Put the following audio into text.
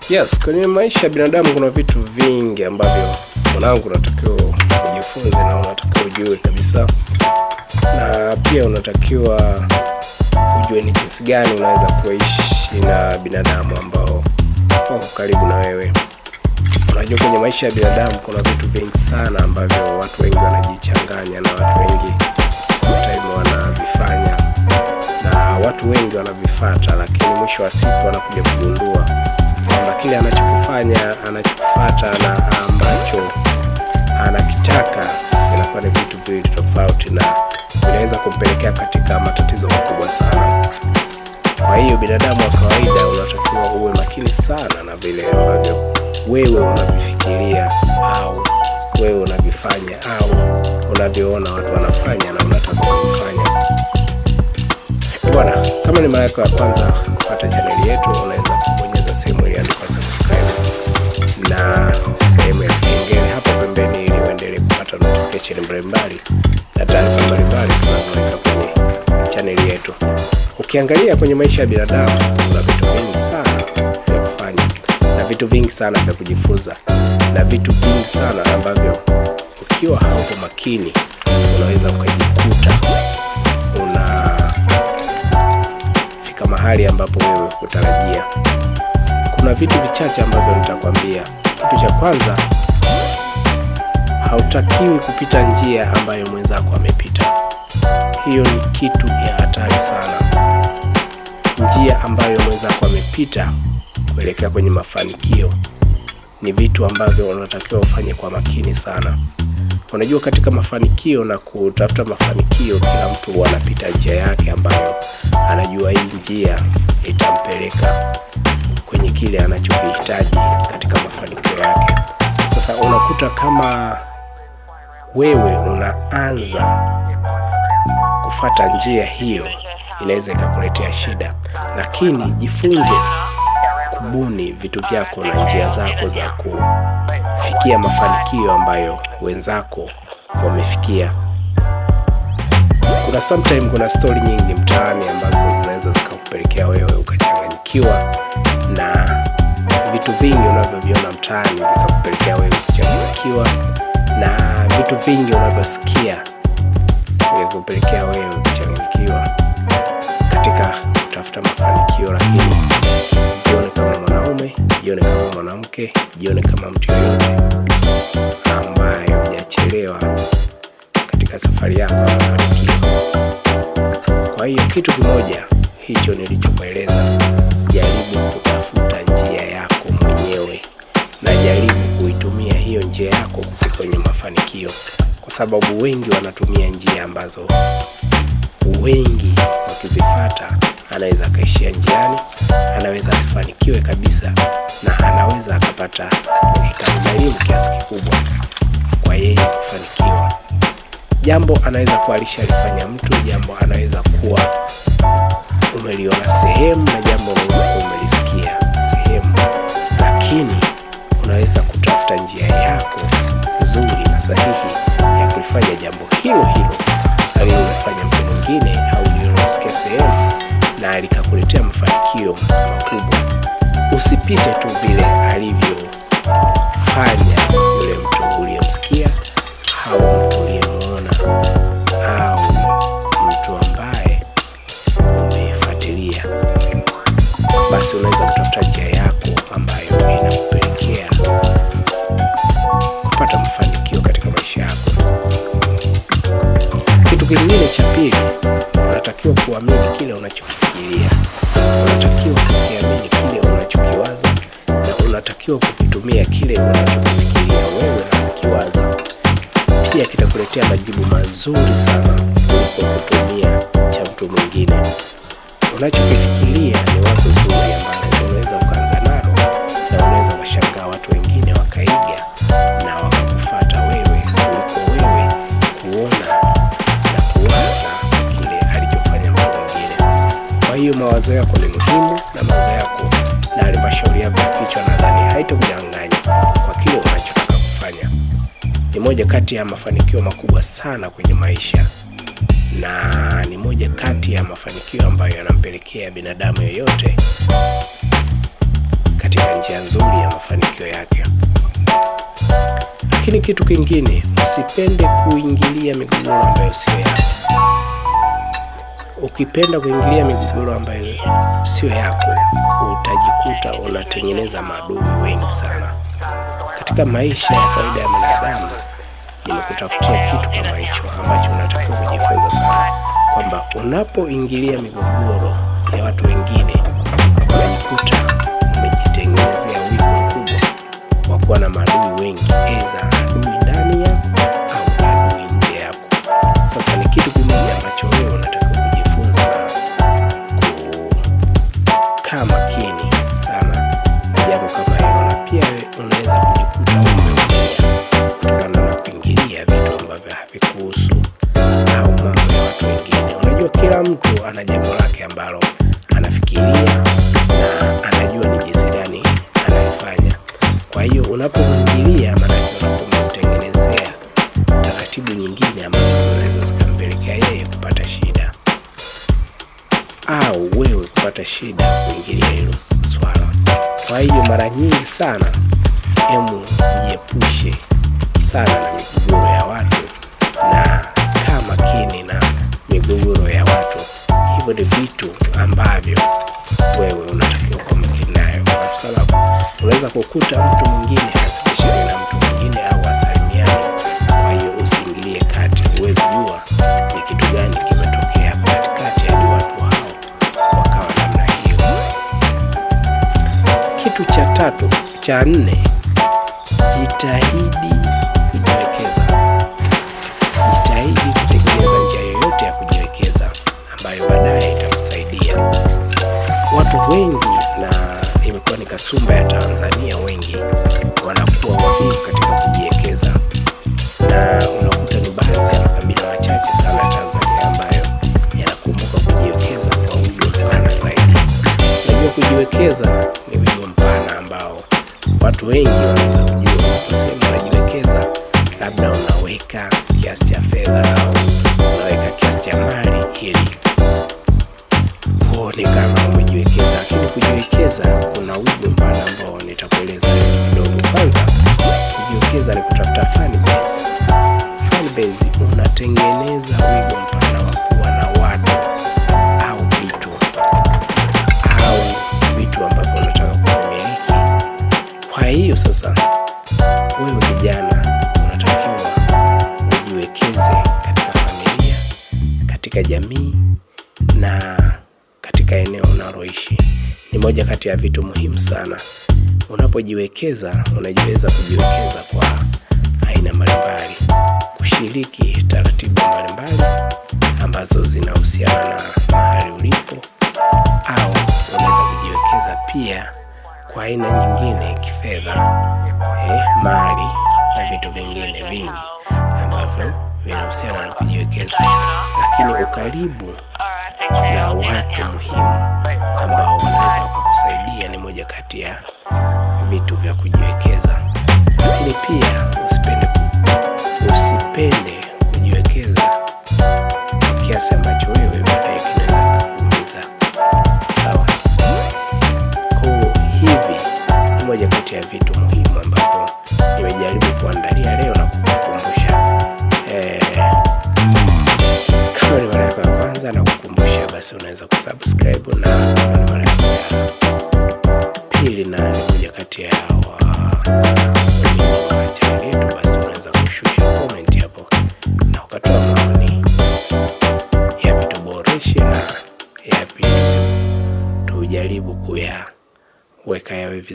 Yes, kwenye maisha ya binadamu kuna vitu vingi ambavyo mwanangu unatakiwa ujifunze na unatakiwa ujue kabisa, na pia unatakiwa ujue ni jinsi gani unaweza kuishi na binadamu ambao wako karibu na wewe. Unajua kwenye maisha ya binadamu kuna vitu vingi sana ambavyo watu wengi wanajichanganya na watu wengi sometimes wanavifanya na watu wengi wanavifuata, lakini mwisho wa siku wanakuja kugundua kwamba kile anachokifuata na ambacho anakitaka inakuwa ni vitu viwili tofauti, na inaweza kumpelekea katika matatizo makubwa sana. Kwa hiyo binadamu wa kawaida unatakiwa uwe makini sana na vile ambavyo wewe unavifikiria au wewe unavifanya au unavyoona watu wanafanya na unataka kufanya. Bwana, kama ni mara yako ya kwanza kupata channel yetu, unaweza kubonyeza sehemu iliyoandikwa subscribe na sehemu ya kengele hapo pembeni ili uendelee kupata notification mbalimbali na taarifa mbalimbali tunazoweka kwenye channel yetu. Ukiangalia kwenye maisha ya binadamu kuna vitu vingi sana vya kufanya na vitu vingi sana vya kujifunza na vitu vingi sana ambavyo ukiwa hauko makini unaweza ukajikuta unafika mahali ambapo wewe kutarajia. Kuna vitu vichache ambavyo nitakwambia. Kitu cha kwanza, hautakiwi kupita njia ambayo mwenzako amepita. Hiyo ni kitu ya hatari sana. Njia ambayo mwenzako amepita kuelekea kwenye mafanikio ni vitu ambavyo unatakiwa ufanye kwa makini sana. Unajua katika mafanikio na kutafuta mafanikio, kila mtu anapita njia yake ambayo anajua hii njia itampeleka kwenye kile anachokihitaji katika mafanikio yake. Sasa unakuta kama wewe unaanza kufuata njia hiyo, inaweza ikakuletea shida, lakini jifunze kubuni vitu vyako na njia zako za kufikia mafanikio ambayo wenzako wamefikia. Kuna story nyingi mtaani ambazo zinaweza zikakupelekea wewe ukachanganyikiwa, na vitu vingi unavyoviona mtaani vikakupelekea wewe kuchanganyikiwa, na vitu vingi unavyosikia vikakupelekea wewe kuchanganyikiwa katika kutafuta mafanikio. Lakini jione kama mwanaume, jione kama mwanamke, jione kama mtu yoyote ambaye hujachelewa katika safari yako ya mafanikio. Kwa hiyo kitu kimoja hicho nilichokueleza, jaribu kutafuta njia yako mwenyewe na jaribu kuitumia hiyo njia yako kufika kwenye mafanikio, kwa sababu wengi wanatumia njia ambazo wengi wakizifuata anaweza akaishia njiani, anaweza asifanikiwe kabisa, na anaweza akapata ikarimu kiasi kikubwa kwa yeye kufanikiwa. Jambo anaweza kuwa alishalifanya mtu, jambo anaweza kuwa umeliona sehemu, na jambo unaweza kuwa umelisikia sehemu, lakini unaweza kutafuta njia yako nzuri na sahihi ya kulifanya jambo hilo hilo alilofanya mtu mwingine au ulilosikia sehemu na likakuletea mafanikio makubwa. Usipite tu vile alivyofanya yule mtu uliyemsikia au mtu uliyemuona au mtu ambaye umefuatilia. Basi unaweza kutafuta njia yako ambayo inakupelekea kupata mafanikio katika maisha yako. Kitu kingine cha pili, unatakiwa kuamini kile unachokifikiria, unatakiwa kukiamini kile unachokiwaza, na unatakiwa kukitumia kile unachokifikiria wewe na kukiwaza. Pia kitakuletea majibu mazuri sana kuliko kutumia cha mtu mwingine. Unachokifikiria ni wazo zuri ambalo unaweza ukaanza nalo, na unaweza kushangaa watu wengine wakaiga na wakakufuata wewe kuliko wewe kuona na kuwaza kile alichofanya mtu mwingine. Kwa hiyo mawazo yako ni muhimu, na mawazo yako na halmashauri yako ya kichwa nadhani haitokudanganya kwa kile unachotaka kufanya. Ni moja kati ya mafanikio makubwa sana kwenye maisha, na ni moja kati ya mafanikio ambayo yanampelekea binadamu yoyote katika njia nzuri Lakini kitu kingine, usipende kuingilia migogoro ambayo sio yako. Ukipenda kuingilia migogoro ambayo sio yako, utajikuta unatengeneza maadui wengi sana. Katika maisha ya kawaida ya mwanadamu, nimekutafutia kitu kama hicho ambacho unatakiwa kujifunza sana, kwamba unapoingilia migogoro ya watu wengine, unajikuta umejitengenezea wigo mkubwa wa kuwa na maadui wengi, aidha adui ndani yako au adui nje yako. Sasa ni kitu kimoja ambacho wewe unatakiwa kujifunza na kukaa makini sana na jambo kama hilo, na pia unaweza kujikuta umeumia kutokana na kuingilia vitu ambavyo havikuhusu au mambo ya watu wengine. Unajua, kila mtu ana jambo lake ambalo anafikiria na anajua ni jinsi gani analifanya. Kwa hiyo unapoingilia, maana unamtengenezea taratibu nyingine ambazo zinaweza zikampelekea yeye kupata shida au wewe kupata shida kuingilia hilo swala. Kwa hiyo mara nyingi sana, jiepushe sana na migogoro ya watu na kaa makini na migogoro ya watu. Hivyo ni vitu ambavyo wewe unatakiwa kuwa makini nayo, kwa sababu unaweza kukuta mtu mwingine asipishane na mtu mwingine au asalimiane. Kwa hiyo usiingilie kati, huwezi jua ni kitu gani kimetokea katikati hadi watu hao wakawa namna hiyo. Kitu cha nne, jitahidi kujiwekeza. Jitahidi kutengeneza njia yoyote ya kujiwekeza ambayo baadaye itakusaidia. Watu wengi, na imekuwa ni kasumba ya Tanzania, wengi wanakuwa wavivu katika kujiwekeza, na unakuta ni baadhi ya makabila machache sana Tanzania ambayo yanakumbuka kujiwekeza kwa wigo mpana zaidi. Unajua, kujiwekeza ni wigo mpana ambao watu wengi wanaweza kujua. Kusema unajiwekeza, labda unaweka kiasi cha fedha au unaweka kiasi cha mali ili uone kama umejiwekeza. Lakini kujiwekeza kuna wigo mpana ambao nitakueleza kidogo. Kwanza, kujiwekeza ni kutafuta fan base. Fan base, unatengeneza wigo mpana wa kuwa na watu au vitu ambavyo unataka kumiliki. Kwa hiyo sasa, wewe kijana, unatakiwa ujiwekeze katika familia, katika jamii na katika eneo unaloishi. Ni moja kati ya vitu muhimu sana. Unapojiwekeza, unajiweza kujiwekeza kwa aina mbalimbali, kushiriki taratibu mbalimbali ambazo zinahusiana na mahali ulipo, au unaweza kujiwekeza pia kwa aina nyingine, kifedha, mali na vitu vingine vingi ambavyo vinahusiana na kujiwekeza. Lakini ukaribu na watu muhimu ambao wanaweza kukusaidia ni moja kati ya vitu vya kujiwekeza. Lakini pia usipende kujiwekeza kwa kiasi ambacho wewe baadaye kinaweza kukuumiza. Sawa? Kwa hivi ni moja kati ya vitu muhimu ambavyo nimejaribu kuandalia leo na kukukumbusha. Kama ni mara yako ya kwanza, na kukumbusha basi unaweza kusubscribe, na kama ni mara yako ya pili na ni moja kati ya channel yetu, basi unaweza kushusha comment hapo na ukatoa maoni ya vitu boreshe na yapi tujaribu kuyaweka yawe vizuri.